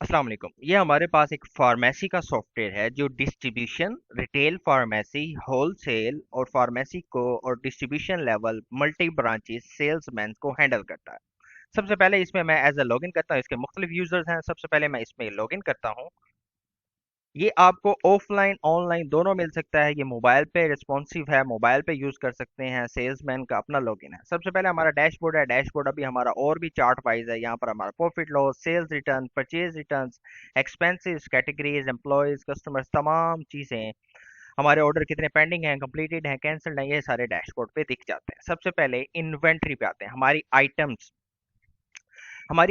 अस्सलाम वालेकुम। ये हमारे पास एक फार्मेसी का सॉफ्टवेयर है जो डिस्ट्रीब्यूशन, रिटेल फार्मेसी, होलसेल और फार्मेसी को और distribution level multi branches salesman को हैंडल करता है। सबसे पहले इसमें मैं एज अ लॉगिन करता हूँ। इसके मुख्तलिफ यूजर्स हैं। सबसे पहले मैं इसमें लॉगिन करता हूँ। ये आपको ऑफलाइन ऑनलाइन दोनों मिल सकता है। ये मोबाइल पे रिस्पॉन्सिव है, मोबाइल पे यूज कर सकते हैं। सेल्समैन का अपना लॉगिन है। सबसे पहले हमारा डैशबोर्ड है। डैशबोर्ड अभी हमारा और भी चार्ट वाइज है। यहाँ पर हमारा profit loss, sales return, purchase return, expenses, categories, employees, customers, तमाम चीजें, हमारे ऑर्डर कितने पेंडिंग हैं, कंप्लीटेड हैं, कैंसल्ड हैं, ये सारे डैशबोर्ड पे दिख जाते हैं। सबसे पहले इन्वेंट्री पे आते हैं। हमारी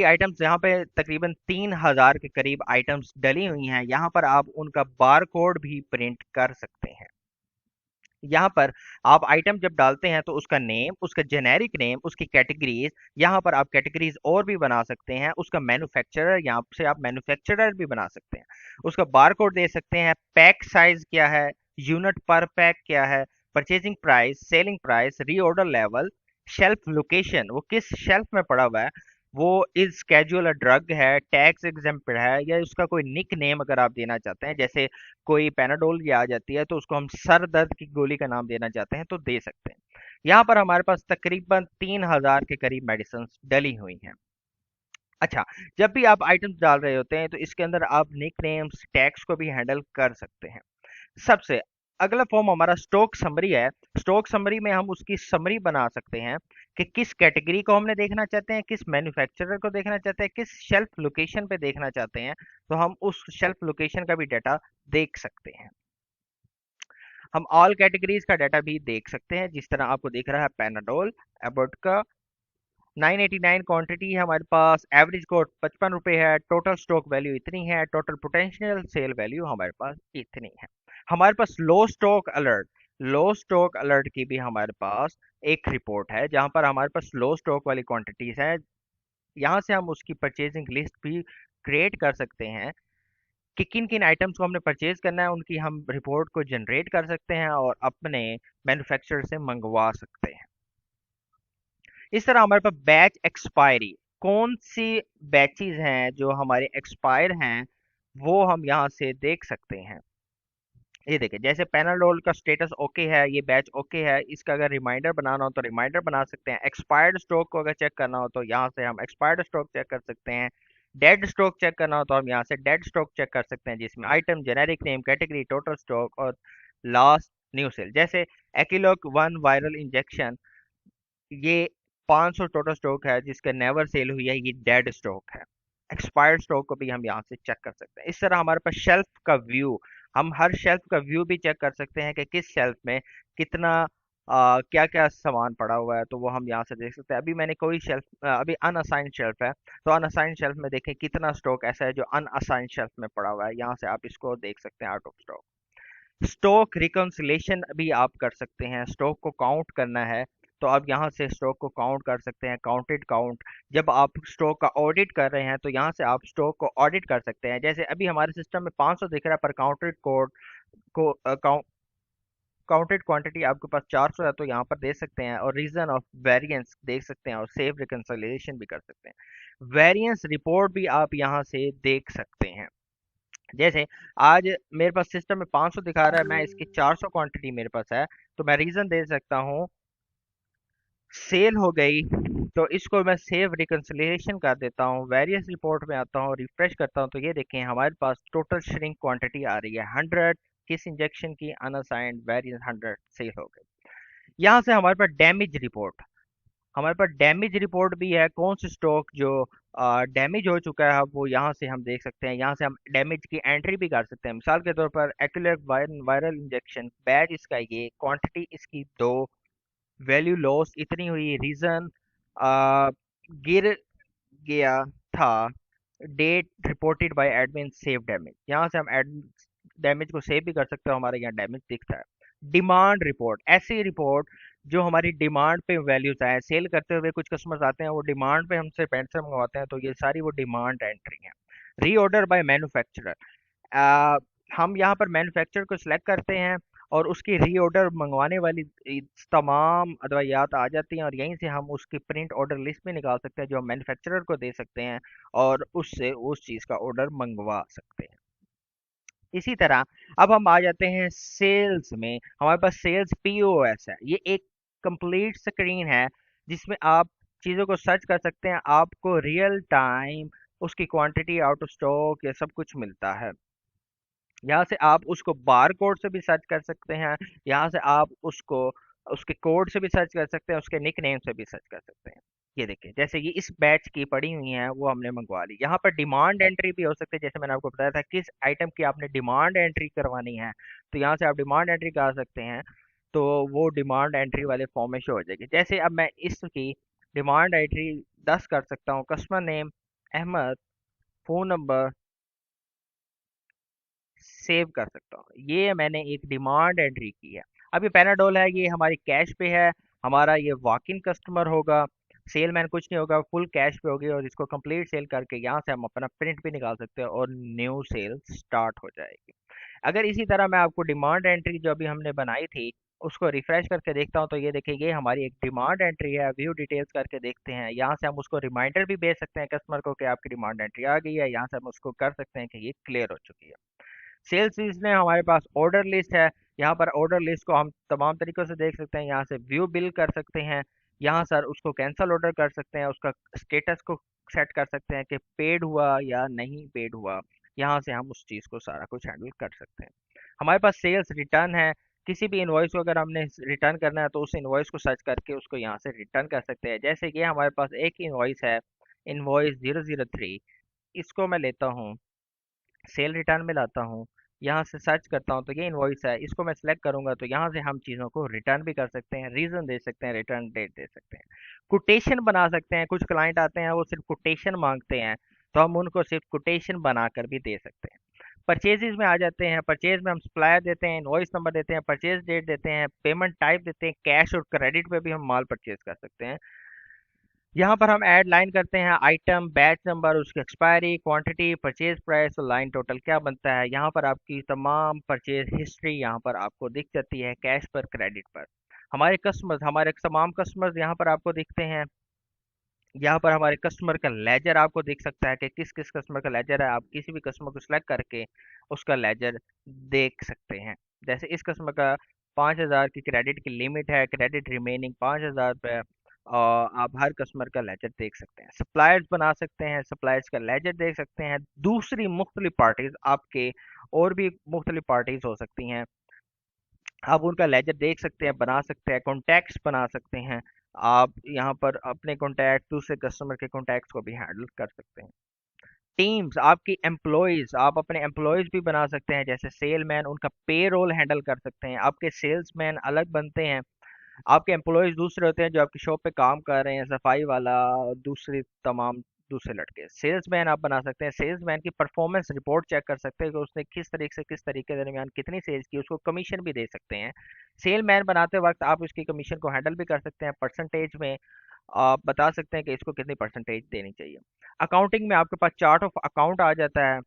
आइटम्स यहाँ पे तकरीबन 3,000 के करीब आइटम्स डली हुई हैं। यहाँ पर आप उनका बार कोड भी प्रिंट कर सकते हैं। यहाँ पर आप आइटम जब डालते हैं तो उसका नेम, उसका जेनेरिक नेम, उसकी कैटेगरीज, यहाँ पर आप कैटेगरीज और भी बना सकते हैं। उसका मैन्युफैक्चरर, यहाँ से आप मैन्युफैक्चरर भी बना सकते हैं। उसका बार कोड दे सकते हैं। पैक साइज क्या है, यूनिट पर पैक क्या है, purchasing price, selling price, reorder level, shelf location, वो किस शेल्फ में पड़ा हुआ है, वो इज कैजुअल ड्रग है, टैक्स एग्जेम्प्ट है, या उसका कोई निक नेम अगर आप देना चाहते हैं, जैसे कोई पैनाडोल की आ जाती है तो उसको हम सर दर्द की गोली का नाम देना चाहते हैं तो दे सकते हैं। यहाँ पर हमारे पास तकरीबन 3,000 के करीब मेडिसिन डली हुई हैं। अच्छा, जब भी आप आइटम्स डाल रहे होते हैं तो इसके अंदर आप निक नेम्स, टैक्स को भी हैंडल कर सकते हैं। सबसे अगला फॉर्म हमारा स्टॉक समरी है। स्टॉक समरी में हम उसकी समरी बना सकते हैं कि किस कैटेगरी को हमने देखना चाहते हैं, किस मैन्युफैक्चरर को देखना चाहते हैं, किस शेल्फ लोकेशन पे देखना चाहते हैं, तो हम उस शेल्फ लोकेशन का भी डाटा देख सकते हैं। हम ऑल कैटेगरीज का डाटा भी देख सकते हैं, जिस तरह आपको दिख रहा है पैनाडोल, एबोट का 989 क्वांटिटी है हमारे पास, एवरेज कोट 55 रुपये है, टोटल स्टॉक वैल्यू इतनी है, टोटल पोटेंशियल सेल वैल्यू हमारे पास इतनी है। हमारे पास लो स्टॉक अलर्ट की भी हमारे पास एक रिपोर्ट है, जहां पर हमारे पास लो स्टॉक वाली क्वांटिटीज है। यहाँ से हम उसकी परचेजिंग लिस्ट भी क्रिएट कर सकते हैं कि किन किन आइटम्स को हमने परचेज करना है, उनकी हम रिपोर्ट को जनरेट कर सकते हैं और अपने मैन्युफैक्चरर से मंगवा सकते हैं। इस तरह हमारे पास बैच एक्सपायरी, कौन सी बैचेस हैं जो हमारे एक्सपायर हैं, वो हम यहाँ से देख सकते हैं। ये देखिए, जैसे पैनाडोल का स्टेटस ओके है, ये बैच ओके है। इसका अगर रिमाइंडर बनाना हो तो रिमाइंडर बना सकते हैं। एक्सपायर्ड स्टॉक को अगर चेक करना हो तो यहाँ से हम एक्सपायर्ड स्टॉक चेक कर सकते हैं। डेड स्टॉक चेक करना हो तो हम यहाँ से डेड स्टॉक चेक कर सकते हैं, जिसमें item, generic name, category, total stock और लास्ट न्यू सेल। जैसे एकिलोक 1 वायरल इंजेक्शन, ये 500 टोटल स्टॉक है जिसका नेवर सेल हुई है, ये डेड स्टॉक है। एक्सपायर्ड स्टॉक को भी हम यहाँ से चेक कर सकते हैं। इस तरह हमारे पास शेल्फ का व्यू, हम हर शेल्फ का व्यू भी चेक कर सकते हैं कि किस शेल्फ में कितना क्या क्या सामान पड़ा हुआ है, तो वो हम यहाँ से देख सकते हैं। अभी मैंने कोई शेल्फ, अभी अनअसाइंड शेल्फ है, तो अनअसाइंड शेल्फ में देखें कितना स्टॉक ऐसा है जो अनअसाइंड शेल्फ में पड़ा हुआ है। यहाँ से आप इसको देख सकते हैं, out of stock. Stock reconciliation भी आप कर सकते हैं। स्टॉक को काउंट करना है तो आप यहाँ से स्टॉक को काउंट कर सकते हैं, काउंटेड काउंट। जब आप स्टॉक का ऑडिट कर रहे हैं तो यहाँ से आप स्टॉक को ऑडिट कर सकते हैं। जैसे अभी हमारे सिस्टम में 500 दिख रहा है, पर काउंटेड कोड को काउंटेड क्वांटिटी आपके पास 400 है, तो यहाँ पर दे सकते हैं और रीजन ऑफ वेरिएंस देख सकते हैं और सेव रिकंसिलिएशन भी कर सकते हैं। वेरिएंस रिपोर्ट भी आप यहाँ से देख सकते हैं। जैसे आज मेरे पास सिस्टम में 500 दिखा रहा है, मैं इसकी 400 क्वांटिटी मेरे पास है, तो मैं रीजन दे सकता हूँ सेल हो गई, तो इसको मैं सेव रिकंसिलिएशन कर देता हूँ। वेरियस रिपोर्ट में आता हूँ, रिफ्रेश करता हूँ, तो ये देखें हमारे पास टोटल श्रिंक क्वांटिटी आ रही है 100, किस इंजेक्शन की, अनअसाइंड, वेरियस 100 सेल हो गई। यहाँ से हमारे पास डैमेज रिपोर्ट, हमारे पास डैमेज रिपोर्ट भी है। कौन सा स्टॉक जो डैमेज हो चुका है वो यहाँ से हम देख सकते हैं। यहाँ से हम डैमेज की एंट्री भी कर सकते हैं। मिसाल के तौर पर एक्यूलेट वायरल इंजेक्शन, बैच इसका ये, क्वांटिटी इसकी 2, वैल्यू लॉस इतनी हुई, रीजन गिर गया था, date reported by admin, save damage. यहाँ से हम डैमेज को सेव भी कर सकते हैं, हमारे यहाँ डैमेज दिखता है। डिमांड रिपोर्ट, ऐसी रिपोर्ट जो हमारी डिमांड पे वैल्यूज आए। सेल करते हुए कुछ कस्टमर्स आते हैं, वो डिमांड पे हमसे पैंट से मंगवाते हैं, तो ये सारी वो डिमांड एंट्री है। रीऑर्डर बाय मैन्युफैक्चरर, हम यहाँ पर मैन्युफैक्चरर को सिलेक्ट करते हैं और उसकी रीऑर्डर मंगवाने वाली तमाम अदवायात आ जाती हैं, और यहीं से हम उसकी प्रिंट ऑर्डर लिस्ट भी निकाल सकते हैं जो हम मैन्युफैक्चरर को दे सकते हैं और उससे उस चीज़ का ऑर्डर मंगवा सकते हैं। इसी तरह अब हम आ जाते हैं सेल्स में। हमारे पास सेल्स पीओएस है। ये एक कंप्लीट स्क्रीन है जिसमें आप चीज़ों को सर्च कर सकते हैं, आपको रियल टाइम उसकी क्वांटिटी, आउट ऑफ स्टॉक, ये सब कुछ मिलता है। यहाँ से आप उसको बार कोड से भी सर्च कर सकते हैं, यहाँ से आप उसको उसके कोड से भी सर्च कर सकते हैं, उसके निक नेम से भी सर्च कर सकते हैं। ये देखिए, जैसे ये इस बैच की पड़ी हुई हैं वो हमने मंगवा ली। यहाँ पर डिमांड एंट्री भी हो सकती है, जैसे मैंने आपको बताया था किस आइटम की आपने डिमांड एंट्री करवानी है, तो यहाँ से आप डिमांड एंट्री कर सकते हैं। तो वो डिमांड एंट्री वाले फॉर्म में शो हो जाएगी। जैसे अब मैं इसकी डिमांड एंट्री 10 कर सकता हूँ। Customer name Ahmed, phone number, save कर सकता हूँ। ये मैंने एक डिमांड एंट्री की है। अब ये पैनाडोल है, ये हमारी कैश पे है, हमारा ये वॉक इन कस्टमर होगा, सेलमैन कुछ नहीं होगा, फुल कैश पे होगी, और इसको कंप्लीट सेल करके यहाँ से हम अपना प्रिंट भी निकाल सकते हैं और न्यू सेल स्टार्ट हो जाएगी। अगर इसी तरह मैं आपको डिमांड एंट्री जो अभी हमने बनाई थी उसको रिफ्रेश करके देखता हूँ, तो ये देखिए ये हमारी एक डिमांड एंट्री है। व्यू डिटेल्स करके देखते हैं, यहाँ से हम उसको रिमाइंडर भी भेज सकते हैं कस्टमर को कि आपकी डिमांड एंट्री आ गई है। यहाँ से हम उसको कर सकते हैं कि ये क्लियर हो चुकी है। सेल्स लिस्ट में हमारे पास ऑर्डर लिस्ट है। यहाँ पर ऑर्डर लिस्ट को हम तमाम तरीकों से देख सकते हैं। यहाँ से व्यू बिल कर सकते हैं, यहाँ सर उसको कैंसिल ऑर्डर कर सकते हैं, उसका स्टेटस को सेट कर सकते हैं कि पेड हुआ या नहीं पेड हुआ। यहाँ से हम उस चीज़ को सारा कुछ हैंडल कर सकते हैं। हमारे पास सेल्स रिटर्न है। किसी भी इनवॉइस को अगर हमने रिटर्न करना है तो उस इनवॉइस को सर्च करके उसको यहाँ से रिटर्न कर सकते हैं। जैसे कि हमारे पास एक इनवॉइस है, इनवॉइस 003। इसको मैं लेता हूँ, सेल रिटर्न में लाता हूँ, यहाँ से सर्च करता हूँ, तो ये इनवॉइस है, इसको मैं सिलेक्ट करूंगा तो यहाँ से हम चीज़ों को रिटर्न भी कर सकते हैं, रीज़न दे सकते हैं, रिटर्न डेट दे सकते हैं, कोटेशन बना सकते हैं। कुछ क्लाइंट आते हैं वो सिर्फ कोटेशन मांगते हैं, तो हम उनको सिर्फ कोटेशन बनाकर भी दे सकते हैं। परचेजेज में आ जाते हैं। परचेज में हम सप्लायर देते हैं, इनवॉइस नंबर देते हैं, परचेज डेट देते हैं, पेमेंट टाइप देते हैं, कैश और क्रेडिट पे भी हम माल परचेज कर सकते हैं। यहाँ पर हम ऐड लाइन करते हैं, आइटम, बैच नंबर, उसकी एक्सपायरी, क्वांटिटी, परचेज प्राइस और लाइन टोटल क्या बनता है। यहाँ पर आपकी तमाम परचेज हिस्ट्री यहाँ पर आपको दिख जाती है, कैश पर, क्रेडिट पर। हमारे कस्टमर्स, हमारे तमाम कस्टमर्स यहाँ पर आपको दिखते हैं। यहाँ पर हमारे कस्टमर का लेजर आपको दिख सकता है कि किस किस कस्टमर का लेजर है। आप किसी भी कस्टमर को सिलेक्ट करके उसका लेजर देख सकते हैं। जैसे इस कस्टमर का 5,000 की क्रेडिट की लिमिट है, क्रेडिट रिमेनिंग 5,000 रुपये, और आप हर कस्टमर का लेजर देख सकते हैं। सप्लायर्स बना सकते हैं, सप्लायर्स का लेजर देख सकते हैं। दूसरी मुख्तलिफ पार्टीज आपके, और भी मुख्तलिफ पार्टीज हो सकती हैं, आप उनका लेजर देख सकते हैं, बना सकते हैं, कॉन्टैक्ट्स बना सकते हैं। आप यहाँ पर अपने कॉन्टैक्ट, दूसरे कस्टमर के कॉन्टैक्ट्स को भी हैंडल कर सकते हैं। टीम्स, आपकी एम्प्लॉयज, आप अपने एम्प्लॉयज भी बना सकते हैं, जैसे सेलमैन, उनका पे रोल हैंडल कर सकते हैं। आपके सेल्समैन अलग बनते हैं, आपके एम्प्लॉयज दूसरे होते हैं जो आपकी शॉप पे काम कर रहे हैं, सफाई वाला, दूसरी तमाम दूसरे लड़के। सेल्समैन आप बना सकते हैं, सेल्समैन की परफॉर्मेंस रिपोर्ट चेक कर सकते हैं कि उसने किस तरीके से किस तरीके के दरमियान कितनी सेल्स की, उसको कमीशन भी दे सकते हैं। सेलमैन बनाते वक्त आप उसकी कमीशन को हैंडल भी कर सकते हैं, परसेंटेज में आप बता सकते हैं कि इसको कितनी परसेंटेज देनी चाहिए। अकाउंटिंग में आपके पास चार्ट ऑफ अकाउंट आ जाता है।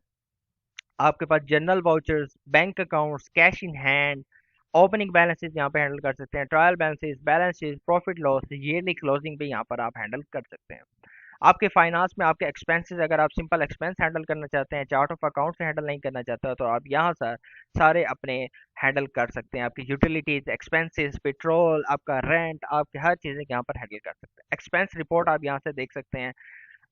आपके पास general vouchers, bank accounts, cash in hand, opening balances यहाँ पे हैंडल कर सकते हैं, trial balances, balances, profit loss, yearly closing भी यहाँ पर आप हैंडल कर सकते हैं। आपके फाइनेंस में आपके एक्सपेंसेस, अगर आप सिंपल एक्सपेंस हैंडल करना चाहते हैं, चार्ट ऑफ अकाउंट से हैंडल नहीं करना चाहते, तो आप यहाँ से सारे अपने हैंडल कर सकते हैं। आपकी यूटिलिटीज एक्सपेंसेस, पेट्रोल, आपका रेंट, आपके हर चीज़ें यहाँ पर हैंडल कर सकते हैं। एक्सपेंस रिपोर्ट आप यहाँ से देख सकते हैं।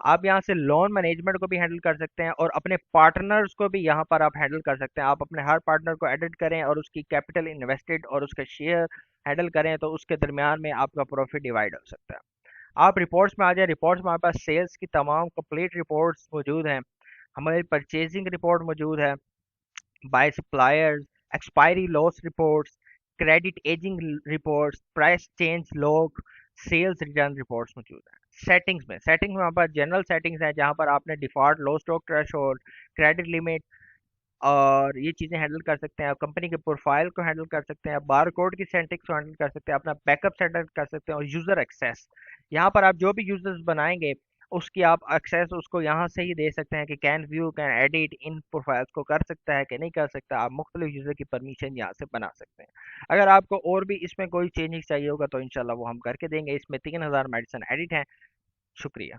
आप यहाँ से लोन मैनेजमेंट को भी हैंडल कर सकते हैं, और अपने पार्टनर्स को भी यहाँ पर आप हैंडल कर सकते हैं। आप अपने हर पार्टनर को एडिट करें और उसकी कैपिटल इन्वेस्टेड और उसका शेयर हैंडल करें, तो उसके दरमियान में आपका प्रॉफिट डिवाइड हो सकता है। आप रिपोर्ट्स में आ जाए। रिपोर्ट्स में हमारे पास सेल्स की तमाम कंप्लीट रिपोर्ट्स मौजूद हैं, हमारी परचेजिंग रिपोर्ट मौजूद है, by suppliers, expiry loss reports, credit ageing reports, price change log, sales return reports मौजूद हैं। सेटिंग्स में हमारे पास जनरल सेटिंग्स हैं जहां पर आपने डिफॉल्ट लो स्टॉक थ्रेशोल्ड, क्रेडिट लिमिट और ये चीज़ें हैंडल कर सकते हैं। आप कंपनी के प्रोफाइल को हैंडल कर सकते हैं, बार कोड की सेटिंग्स को हैंडल कर सकते हैं, अपना बैकअप सेटअप कर सकते हैं, और यूज़र एक्सेस, यहाँ पर आप जो भी यूजर्स बनाएंगे उसकी आप एक्सेस उसको यहाँ से ही दे सकते हैं कि can view can edit in profiles को कर सकता है कि नहीं कर सकता। आप मुख्तलिफ यूज़र की परमिशन यहाँ से बना सकते हैं। अगर आपको और भी इसमें कोई चेंजेस चाहिए होगा तो इंशाल्लाह वो हम करके देंगे। इसमें 3000 मेडिसिन एडिट हैं। शुक्रिया।